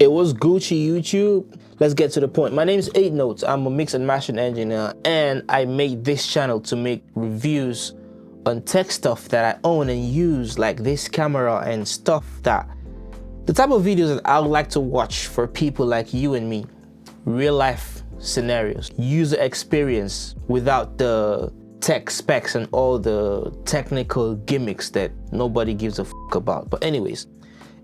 It was Gucci YouTube. Let's get to the point. My name is 8 Notes. I'm a mix and mastering engineer, and I made this channel to make reviews on tech stuff that I own and use, like this camera and stuff that the type of videos that I would like to watch for people like you and me. Real life scenarios, user experience without the tech specs and all the technical gimmicks that nobody gives a f about. But anyways,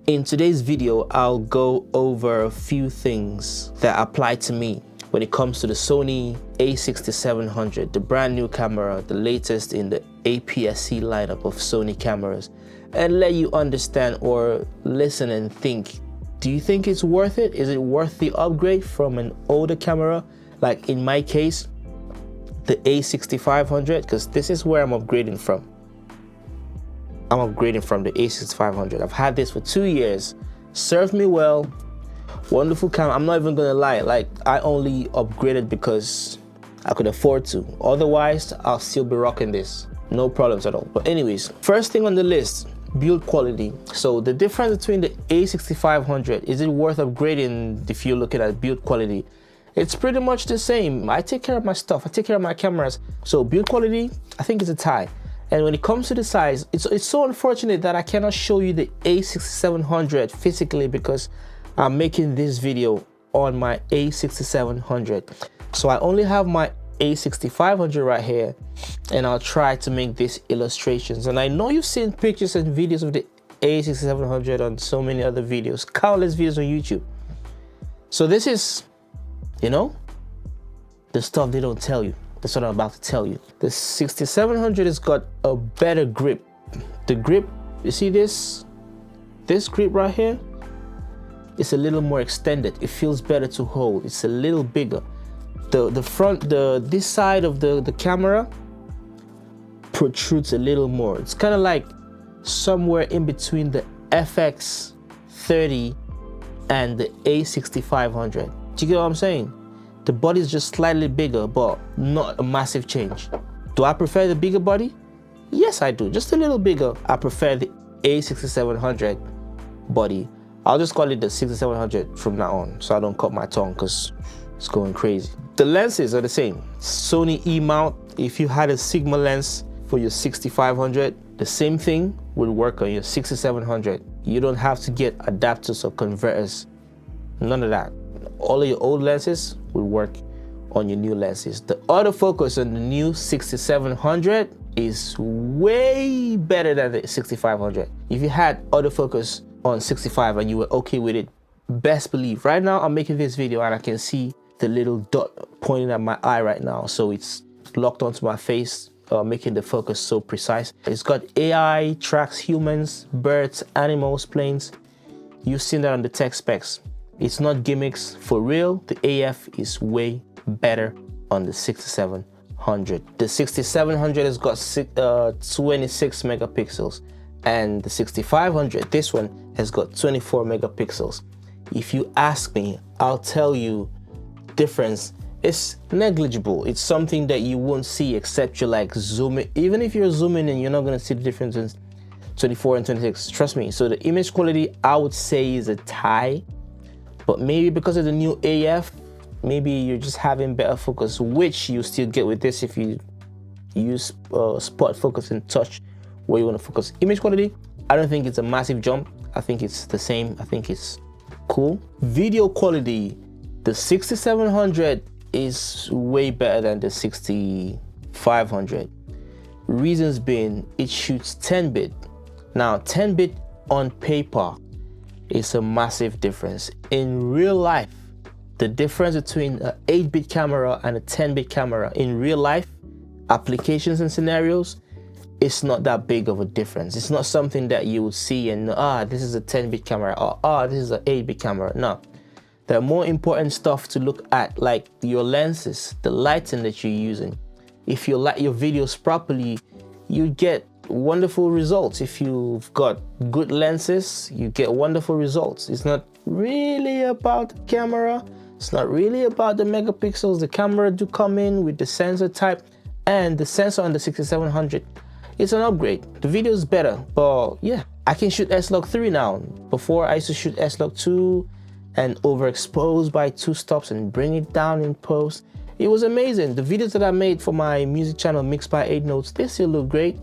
in today's video, I'll go over a few things that apply to me when it comes to the Sony A6700, the brand new camera, the latest in the APS-C lineup of Sony cameras, and let you understand or listen and think, do you think it's worth it? Is it worth the upgrade from an older camera? Like in my case, the A6500, because this is where I'm upgrading from. I'm upgrading from the A6500. I've had this for 2 years, served me well, wonderful camera. I'm not even gonna lie, like I only upgraded because I could afford to. Otherwise, I'll still be rocking this. No problems at all. But anyways, first thing on the list, build quality. So the difference between the A6500, is it worth upgrading if you're looking at build quality? It's pretty much the same. I take care of my stuff, I take care of my cameras. So build quality, I think it's a tie. And when it comes to the size, it's so unfortunate that I cannot show you the A6700 physically because I'm making this video on my A6700. So I only have my A6500 right here, and I'll try to make these illustrations. And I know you've seen pictures and videos of the A6700 on so many other videos, countless videos on YouTube. So this is, you know, the stuff they don't tell you. That's what I'm about to tell you. The 6700 has got a better grip. The grip, you see this grip right here? It's a little more extended. It feels better to hold. It's a little bigger. The front, this side of the camera protrudes a little more. It's kind of like somewhere in between the FX30 and the A6500. Do you get what I'm saying? The body is just slightly bigger, but not a massive change. Do I prefer the bigger body? Yes, I do. Just a little bigger. I prefer the A6700 body. I'll just call it the 6700 from now on, so I don't cut my tongue because it's going crazy. The lenses are the same. Sony E mount. If you had a Sigma lens for your 6500, the same thing would work on your 6700. You don't have to get adapters or converters. None of that. All of your old lenses will work on your new lenses. The autofocus on the new 6700 is way better than the 6500. If you had autofocus on 65 and you were okay with it, best believe. Right now I'm making this video and I can see the little dot pointing at my eye right now. So it's locked onto my face, making the focus so precise. It's got AI, tracks humans, birds, animals, planes. You've seen that on the tech specs. It's not gimmicks, for real. The AF is way better on the 6700. The 6700 has got 26 megapixels, and the 6500, this one, has got 24 megapixels. If you ask me, I'll tell you difference is negligible. It's something that you won't see except you're like zooming. Even if you're zooming in, you're not gonna see the difference in 24 and 26, trust me. So the image quality, I would say, is a tie. But maybe because of the new AF, maybe you're just having better focus, which you still get with this if you use spot focus and touch where you want to focus. Image quality, I don't think it's a massive jump. I think it's the same. I think it's cool. Video quality, the 6700 is way better than the 6500. Reasons being, it shoots 10-bit. Now, 10-bit on paper, it's a massive difference. In real life, the difference between an 8-bit camera and a 10-bit camera in real life, applications and scenarios, it's not that big of a difference. It's not something that you would see and this is a 10-bit camera, or this is an 8-bit camera. No, there are more important stuff to look at, like your lenses, the lighting that you're using. If you light your videos properly, you get wonderful results. If you've got good lenses, you get wonderful results. It's not really about the camera. It's not really about the megapixels. The camera do come in with the sensor type, and the sensor on the 6700, it's an upgrade. The video is better, but yeah, I can shoot S-Log 3 now. Before I used to shoot S-Log 2 and overexpose by 2 stops and bring it down in post. It was amazing. The videos that I made for my music channel, Mixed by 8 Notes, they still look great.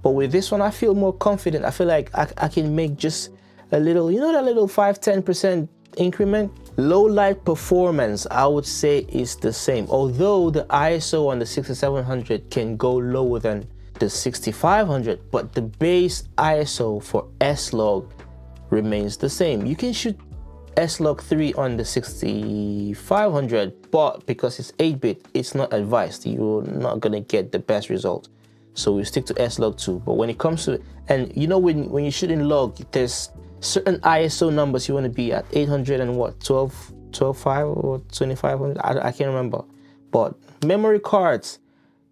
But with this one, I feel more confident. I feel like I can make just a little, you know, that little 5-10% increment. Low light performance, I would say, is the same. Although the ISO on the 6700 can go lower than the 6500, but the base ISO for S-Log remains the same. You can shoot S-Log 3 on the 6500, but because it's 8-bit, it's not advised. You're not gonna get the best result. So we stick to S-Log 2. But when it comes to, and you know, when you shoot in log, there's certain ISO numbers you want to be at, 800 and what, 12.5 or 2500, I can't remember. But memory cards,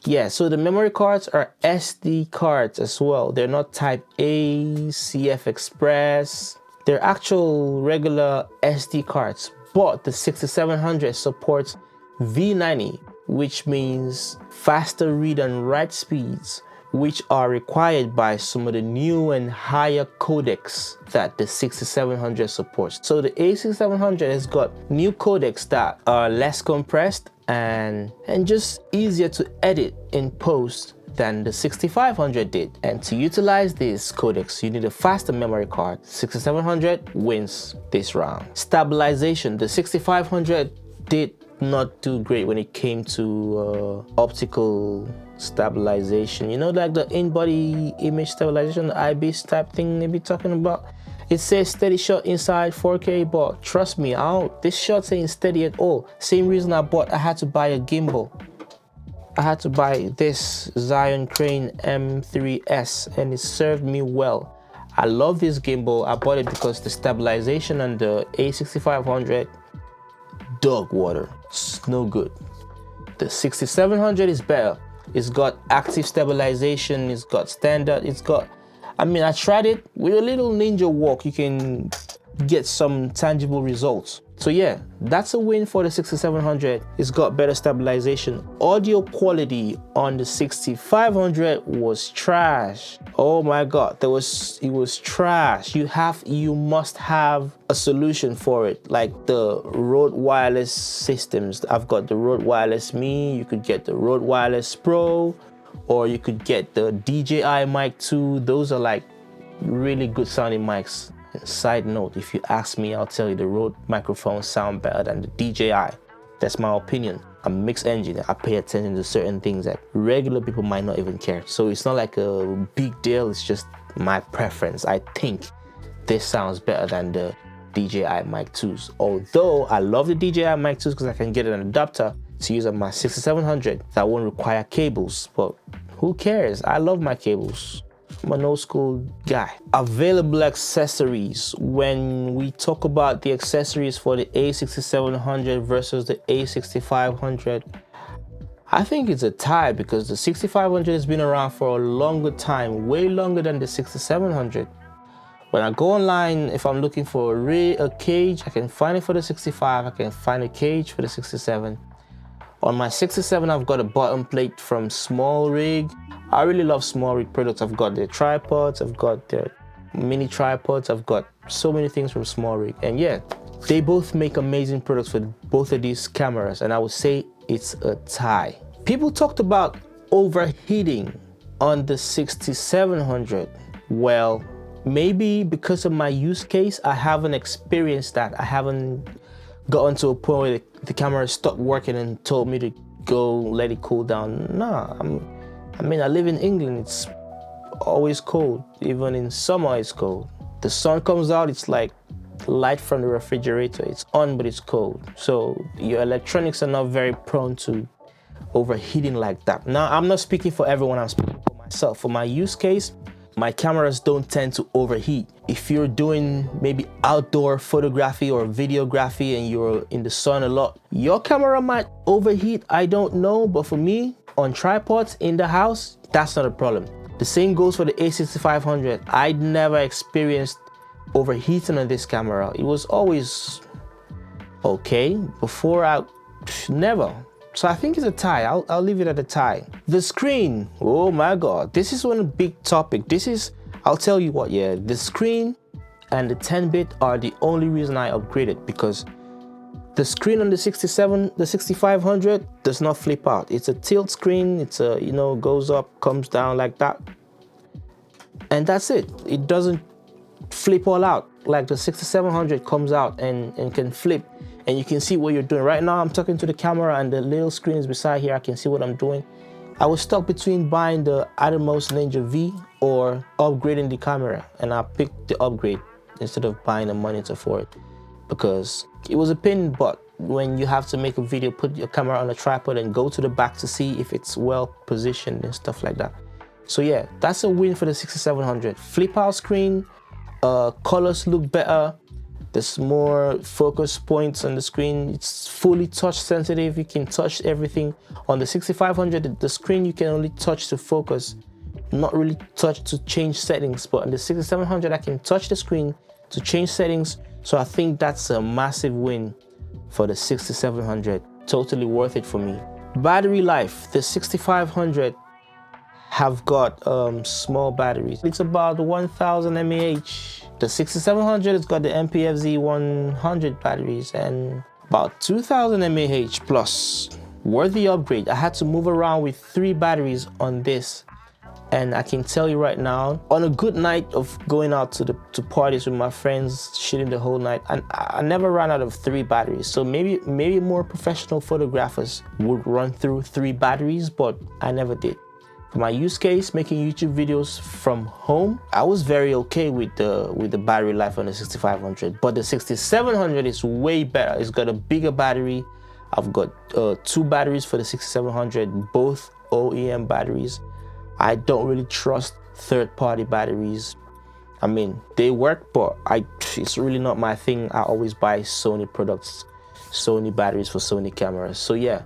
yeah, so the memory cards are SD cards as well. They're not type A, CF Express. They're actual regular SD cards. But the 6700 supports V90, which means faster read and write speeds, which are required by some of the new and higher codecs that the 6700 supports. So the A6700 has got new codecs that are less compressed and just easier to edit in post than the 6500 did. And to utilize these codecs, you need a faster memory card. 6700 wins this round. Stabilization, the 6500 did not do great when it came to optical stabilization. You know, like the in-body image stabilization, the IBIS type thing they be talking about. It says steady shot inside 4K, but trust me, this shot ain't steady at all. Same reason I had to buy a gimbal. I had to buy this Zion Crane M3S, and it served me well. I love this gimbal. I bought it because the stabilization on the A6500, dog water. It's no good. The 6700 is better. It's got active stabilization, it's got standard, it's got, I mean, I tried it with a little ninja walk. You can get some tangible results. So yeah, that's a win for the 6700. It's got better stabilization. Audio quality on the 6500 was trash. Oh my God, it was trash. You must have a solution for it, like the Rode Wireless systems. I've got the Rode Wireless Me. You could get the Rode Wireless Pro, or you could get the DJI Mic 2. Those are like really good sounding mics. Side note, if you ask me, I'll tell you the Rode microphones sound better than the DJI. That's my opinion. I'm a mixed engineer. I pay attention to certain things that regular people might not even care. So it's not like a big deal. It's just my preference. I think this sounds better than the DJI Mic 2s. Although I love the DJI Mic 2s because I can get an adapter to use on my 6700 that won't require cables. But who cares? I love my cables. I'm an old school guy. Available accessories. When we talk about the accessories for the A6700 versus the A6500, I think it's a tie because the 6500 has been around for a longer time, way longer than the 6700. When I go online, if I'm looking for a cage, I can find it for the 65, I can find a cage for the 67. On my 67, I've got a bottom plate from Small Rig. I really love Small Rig products. I've got their tripods, I've got their mini tripods, I've got so many things from Small Rig. And yeah, they both make amazing products for both of these cameras, and I would say it's a tie. People talked about overheating on the 6700. Well, maybe because of my use case, I haven't experienced that. I haven't gotten to a point where the camera stopped working and told me to go let it cool down. Nah, I mean, I live in England. It's always cold. Even in summer, it's cold. The sun comes out, it's like light from the refrigerator. It's on, but it's cold. So your electronics are not very prone to overheating like that. Now, I'm not speaking for everyone. I'm speaking for myself. For my use case, my cameras don't tend to overheat. If you're doing maybe outdoor photography or videography and you're in the sun a lot, your camera might overheat. I don't know, but for me, on tripods in the house, that's not a problem. The same goes for the A6500. I'd never experienced overheating on this camera. It was always okay. Never. So I think it's a tie. I'll leave it at a tie. The screen, oh my God, this is one big topic. I'll tell you what, yeah, the screen and the 10-bit are the only reason I upgraded, because the screen on the 6500 does not flip out. It's a tilt screen. It's a, you know, goes up, comes down like that. And that's it. It doesn't flip all out like the 6700 comes out and can flip, and you can see what you're doing. Right now I'm talking to the camera and the little screen is beside here. I can see what I'm doing. I was stuck between buying the Atomos Ninja V or upgrading the camera, and I picked the upgrade instead of buying a monitor for it, because it was a pain in the butt when you have to make a video, put your camera on a tripod and go to the back to see if it's well positioned and stuff like that. So yeah, that's a win for the 6700. Flip out screen, colors look better, there's more focus points on the screen, it's fully touch sensitive, you can touch everything. On the 6500, the screen you can only touch to focus, not really touch to change settings, but on the 6700 I can touch the screen to change settings. So I think that's a massive win for the 6700. Totally worth it for me. Battery life, the 6500 have got small batteries. It's about 1000 mAh. The 6700 has got the MPFZ 100 batteries and about 2000 mAh plus. Worthy upgrade. I had to move around with 3 batteries on this, and I can tell you right now, on a good night of going out to parties with my friends, shooting the whole night, and I never ran out of 3 batteries. So maybe more professional photographers would run through 3 batteries, but I never did. For my use case, making YouTube videos from home, I was very okay with the battery life on the 6500, but the 6700 is way better. It's got a bigger battery. I've got 2 batteries for the 6700, both OEM batteries. I don't really trust third-party batteries. I mean, they work, but it's really not my thing. I always buy Sony products, Sony batteries for Sony cameras. So yeah,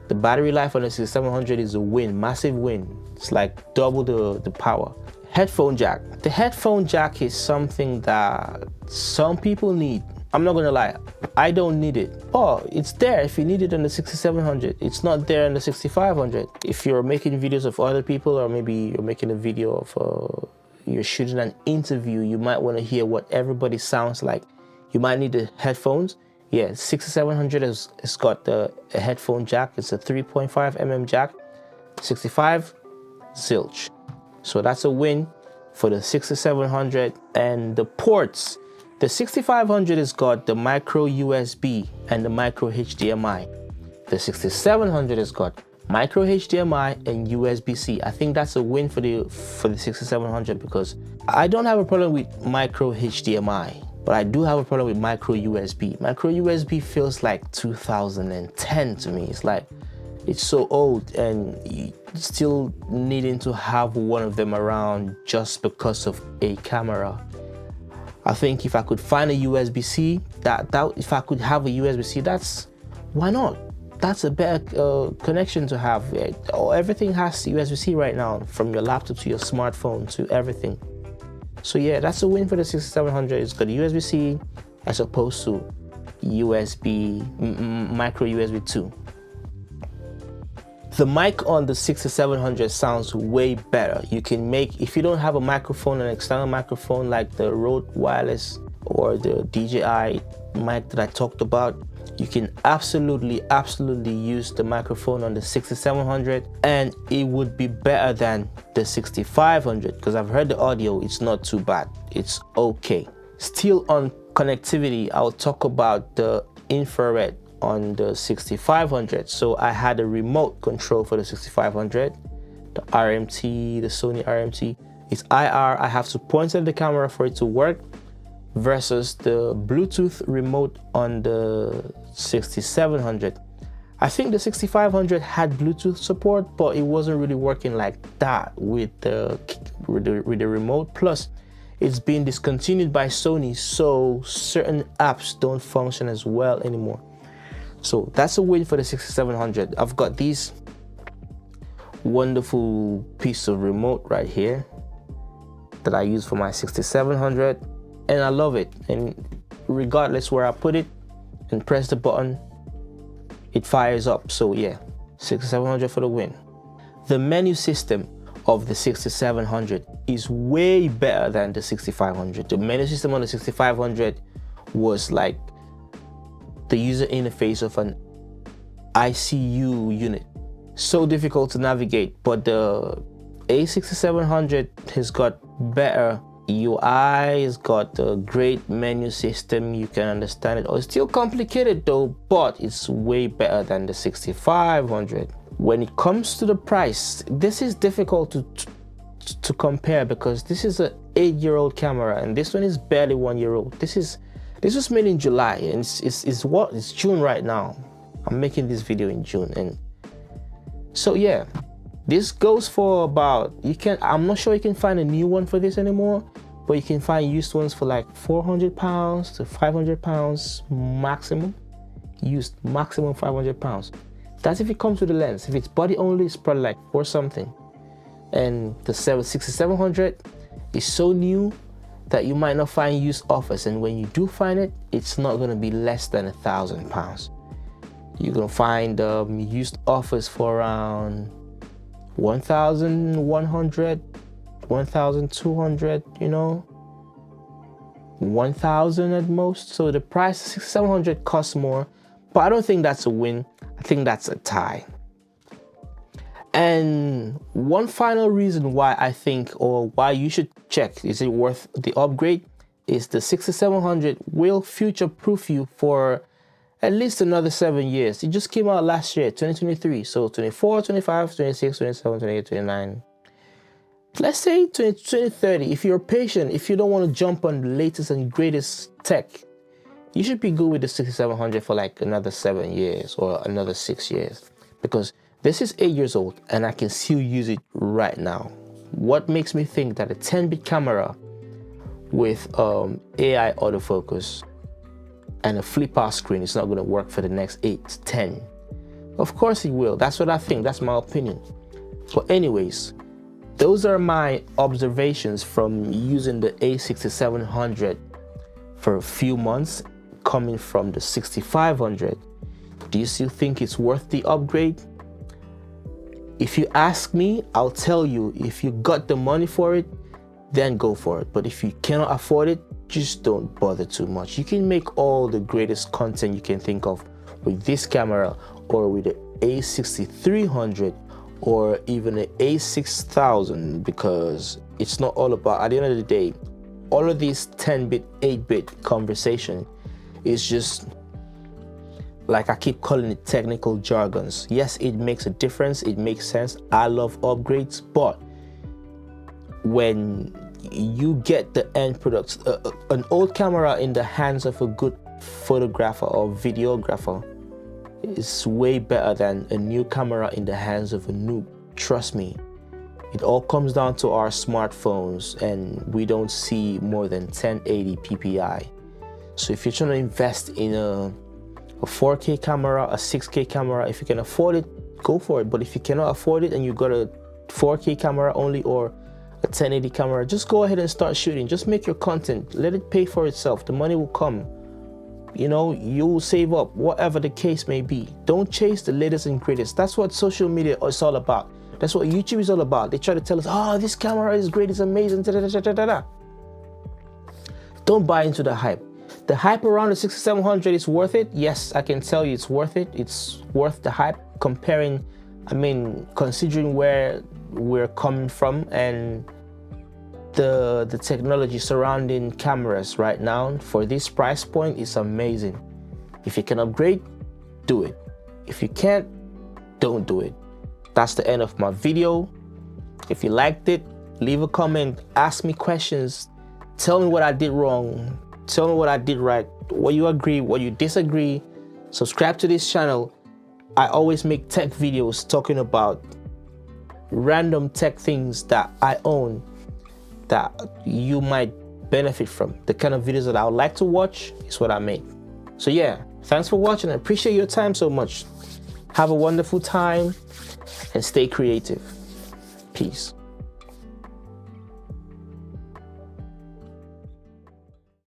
the battery life on the 6700 is a win, massive win. It's like double the power. Headphone jack. The headphone jack is something that some people need. I'm not gonna lie, I don't need it. Oh, it's there if you need it on the 6700. It's not there on the 6500. If you're making videos of other people, or maybe you're making a video of, you're shooting an interview, you might wanna hear what everybody sounds like. You might need the headphones. Yeah, 6700 has got a headphone jack. It's a 3.5mm jack. 65, zilch. So that's a win for the 6700. And the ports, the 6500 has got the micro USB and the micro HDMI. The 6700 has got micro HDMI and USB-C. I think that's a win for the 6700, because I don't have a problem with micro HDMI. But I do have a problem with micro USB. Micro USB feels like 2010 to me. It's like, it's so old, and you still needing to have one of them around just because of a camera. I think if I could find a USB-C, if I could have a USB-C, why not? That's a better connection to have. Everything has USB-C right now, from your laptop to your smartphone to everything. So yeah, that's a win for the 6700. It's got USB-C as opposed to micro USB 2. The mic on the 6700 sounds way better. You can make, if you don't have a microphone, an external microphone like the Rode Wireless or the DJI mic that I talked about, you can absolutely use the microphone on the 6700, and it would be better than the 6500, because I've heard the audio, it's not too bad, it's okay. Still on connectivity, I'll talk about the infrared on the 6500. So I had a remote control for the 6500, the RMT, the Sony RMT. It's IR, I have to point at the camera for it to work, versus the Bluetooth remote on the 6700. I think the 6500 had Bluetooth support, but it wasn't really working like that with the remote. Plus, it's been discontinued by Sony, so certain apps don't function as well anymore. So that's a win for the 6700. I've got these wonderful piece of remote right here that I use for my 6700. And I love it, and regardless where I put it and press the button, it fires up. So yeah, 6700 for the win. The menu system of the 6700 is way better than the 6500. The menu system on the 6500 was like the user interface of an ICU unit. So difficult to navigate, but the A6700 has got better UI, it's got a great menu system, you can understand it. Oh, it's still complicated though, but it's way better than the 6500. When it comes to the price, this is difficult to compare because this is an 8-year-old camera and this one is barely 1 year old. This was made in July and it's June right now. I'm making this video in June, and so yeah, this goes for about, I'm not sure you can find a new one for this anymore, but you can find used ones for like £400 to £500 maximum. Used maximum £500. That's if it comes with the lens. If it's body only, it's probably like 4 something. And the 6700 is so new that you might not find used offers, and when you do find it, it's not going to be less than £1,000. You're going to find used offers for around 1,100, 1,200, you know, 1,000 at most. So the price 6700 costs more, but I don't think that's a win. I think that's a tie. And one final reason why I think, or why you should check, is it worth the upgrade, is the 6700 will future-proof you for at least another 7 years. It just came out last year, 2023. So 24, 25, 26, 27, 28, 29. Let's say 2030. If you're patient, if you don't want to jump on the latest and greatest tech, you should be good with the 6700 for like another 7 years or another 6 years. Because this is 8 years old and I can still use it right now. What makes me think that a 10-bit camera with AI autofocus and a flip-out screen is not going to work for the next 8 to 10? Of course it will. That's what I think. That's my opinion. But anyways, those are my observations from using the A6700 for a few months, coming from the 6500. Do you still think it's worth the upgrade? If you ask me, I'll tell you, if you got the money for it, then go for it. But if you cannot afford it, just don't bother too much. You can make all the greatest content you can think of with this camera, or with the A6300, or even the A6000, because it's not all about, at the end of the day, all of these 10-bit, 8-bit conversation is just, like I keep calling it, technical jargons. Yes, it makes a difference, it makes sense. I love upgrades, but when you get the end product, an old camera in the hands of a good photographer or videographer is way better than a new camera in the hands of a noob. Trust me. It all comes down to our smartphones, and we don't see more than 1080 ppi. So if you're trying to invest in a 4K camera, a 6K camera, if you can afford it, go for it. But if you cannot afford it and you got a 4K camera only, or a 1080 camera, just go ahead and start shooting. Just make your content, let it pay for itself. The money will come. You know, you will save up, whatever the case may be. Don't chase the latest and greatest. That's what social media is all about. That's what YouTube is all about. They try to tell us, oh, this camera is great, it's amazing, da, da, da, da, da, da. Don't buy into the hype. The hype around the 6700 is worth it. Yes, I can tell you it's worth it. It's worth the hype, considering where we're coming from and the technology surrounding cameras right now. For this price point, it's amazing. If you can upgrade, do it. If you can't, don't do it. That's the end of my video. If you liked it, leave a comment, ask me questions, tell me what I did wrong, tell me what I did right, what you agree, what you disagree. Subscribe to this channel. I always make tech videos talking about random tech things that I own that you might benefit from. The kind of videos that I would like to watch is what I make. So yeah, thanks for watching. I appreciate your time so much. Have a wonderful time and stay creative. Peace.